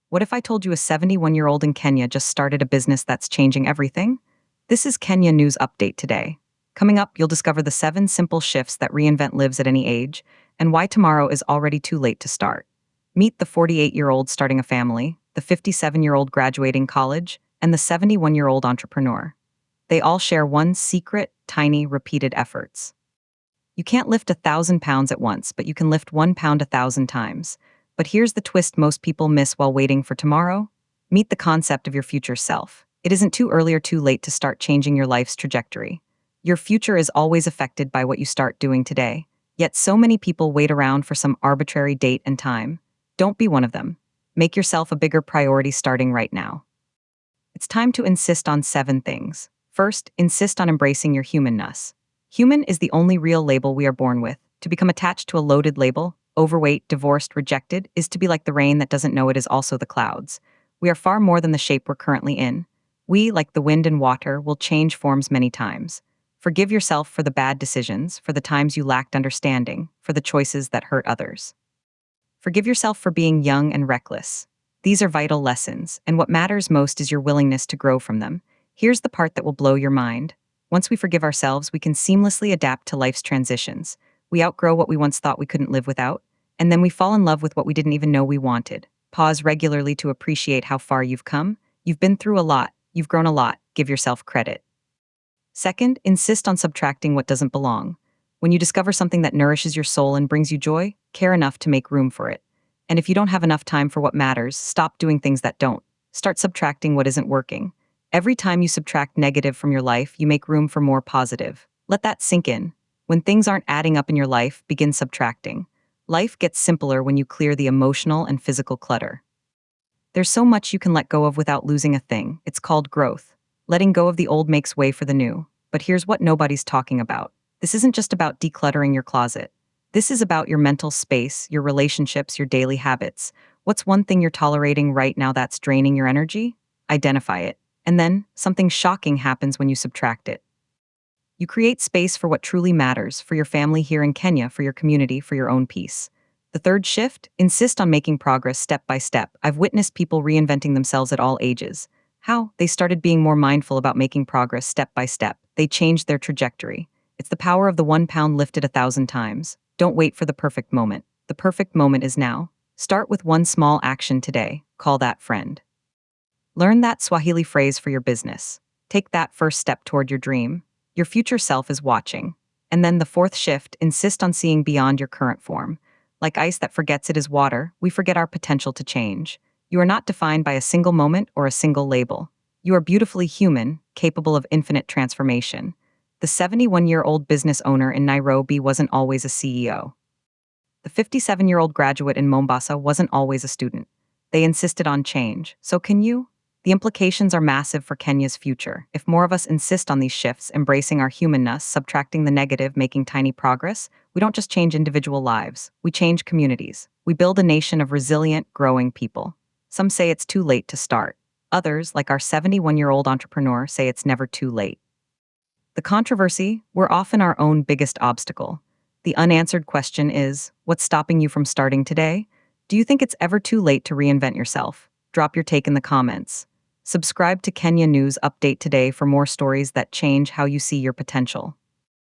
What if I told you a 71-year-old in Kenya just started a business that's changing everything? This is Kenya News Update today. Coming up, you'll discover the 7 simple shifts that reinvent lives at any age and why tomorrow is already too late to start. Meet the 48-year-old starting a family, the 57-year-old graduating college, and the 71-year-old entrepreneur. They all share one secret, tiny, repeated efforts. You can't lift 1,000 pounds at once, but you can lift 1 pound 1,000 times. But here's the twist most people miss while waiting for tomorrow. Meet the concept of your future self. It isn't too early or too late to start changing your life's trajectory. Your future is always affected by what you start doing today. Yet so many people wait around for some arbitrary date and time. Don't be one of them. Make yourself a bigger priority starting right now. It's time to insist on 7 things. First, insist on embracing your humanness. Human is the only real label we are born with. To become attached to a loaded label, overweight, divorced, rejected, is to be like the rain that doesn't know it is also the clouds. We are far more than the shape we're currently in. We, like the wind and water, will change forms many times. Forgive yourself for the bad decisions, for the times you lacked understanding, for the choices that hurt others. Forgive yourself for being young and reckless. These are vital lessons, and what matters most is your willingness to grow from them. Here's the part that will blow your mind. Once we forgive ourselves, we can seamlessly adapt to life's transitions. We outgrow what we once thought we couldn't live without, and then we fall in love with what we didn't even know we wanted. Pause regularly to appreciate how far you've come. You've been through a lot. You've grown a lot. Give yourself credit. Second, insist on subtracting what doesn't belong. When you discover something that nourishes your soul and brings you joy, care enough to make room for it. And if you don't have enough time for what matters, stop doing things that don't. Start subtracting what isn't working. Every time you subtract negative from your life, you make room for more positive. Let that sink in. When things aren't adding up in your life, begin subtracting. Life gets simpler when you clear the emotional and physical clutter. There's so much you can let go of without losing a thing. It's called growth. Letting go of the old makes way for the new. But here's what nobody's talking about. This isn't just about decluttering your closet. This is about your mental space, your relationships, your daily habits. What's one thing you're tolerating right now that's draining your energy? Identify it. And then, something shocking happens when you subtract it. You create space for what truly matters, for your family here in Kenya, for your community, for your own peace. The third shift, insist on making progress step by step. I've witnessed people reinventing themselves at all ages. How? They started being more mindful about making progress step by step. They changed their trajectory. It's the power of the 1 pound lifted 1,000 times. Don't wait for the perfect moment. The perfect moment is now. Start with one small action today. Call that friend. Learn that Swahili phrase for your business. Take that first step toward your dream. Your future self is watching. And then the fourth shift, insist on seeing beyond your current form. Like ice that forgets it is water, we forget our potential to change. You are not defined by a single moment or a single label. You are beautifully human, capable of infinite transformation. The 71-year-old business owner in Nairobi wasn't always a CEO. The 57-year-old graduate in Mombasa wasn't always a student. They insisted on change. So can you? The implications are massive for Kenya's future. If more of us insist on these shifts, embracing our humanness, subtracting the negative, making tiny progress, we don't just change individual lives. We change communities. We build a nation of resilient, growing people. Some say it's too late to start. Others, like our 71-year-old entrepreneur, say it's never too late. The controversy, we're often our own biggest obstacle. The unanswered question is, what's stopping you from starting today? Do you think it's ever too late to reinvent yourself? Drop your take in the comments. Subscribe to Kenya News Update today for more stories that change how you see your potential.